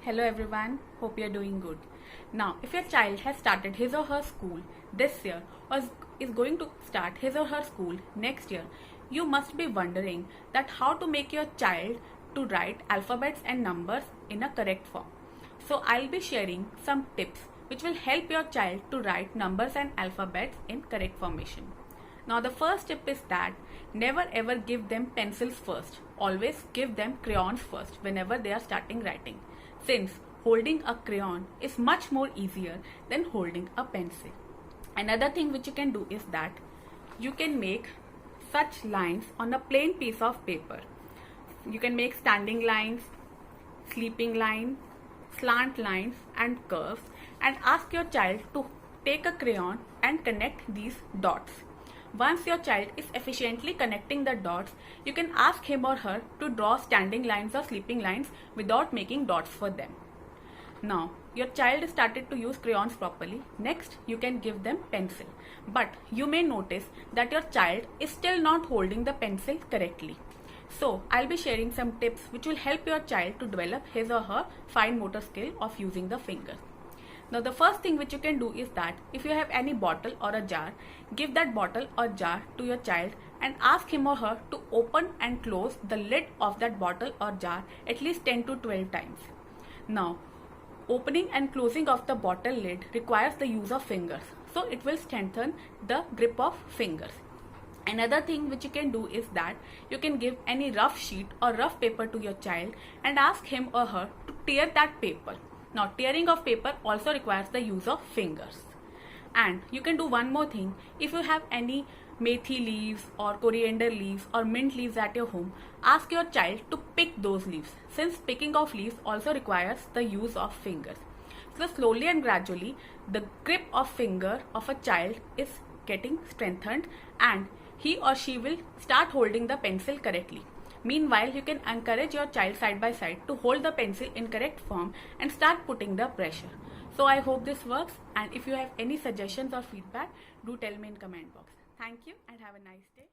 Hello everyone, hope you're doing good. Now, if your child has started his or her school this year or is going to start his or her school next year, you must be wondering that how to make your child to write alphabets and numbers in a correct form. So I'll be sharing some tips which will help your child to write numbers and alphabets in correct formation. Now the first tip is that never ever give them pencils first. Always give them crayons first whenever they are starting writing, since holding a crayon is much more easier than holding a pencil. Another thing which you can do is that you can make such lines on a plain piece of paper. You can make standing lines, sleeping lines, slant lines and curves, and ask your child to take a crayon and connect these dots. Once your child is efficiently connecting the dots, you can ask him or her to draw standing lines or sleeping lines without making dots for them. Now, your child started to use crayons properly. Next, you can give them pencil. But you may notice that your child is still not holding the pencil correctly. So, I'll be sharing some tips which will help your child to develop his or her fine motor skill of using the fingers. Now the first thing which you can do is that if you have any bottle or a jar, give that bottle or jar to your child and ask him or her to open and close the lid of that bottle or jar at least 10 to 12 times. Now, opening and closing of the bottle lid requires the use of fingers, so it will strengthen the grip of fingers. Another thing which you can do is that you can give any rough sheet or rough paper to your child and ask him or her to tear that paper. Now, tearing of paper also requires the use of fingers. And you can do one more thing. If you have any methi leaves or coriander leaves or mint leaves at your home, ask your child to pick those leaves, since picking of leaves also requires the use of fingers. So slowly and gradually, the grip of finger of a child is getting strengthened and he or she will start holding the pencil correctly. Meanwhile, you can encourage your child side by side to hold the pencil in correct form and start putting the pressure. So I hope this works, and if you have any suggestions or feedback, do tell me in comment box. Thank you and have a nice day.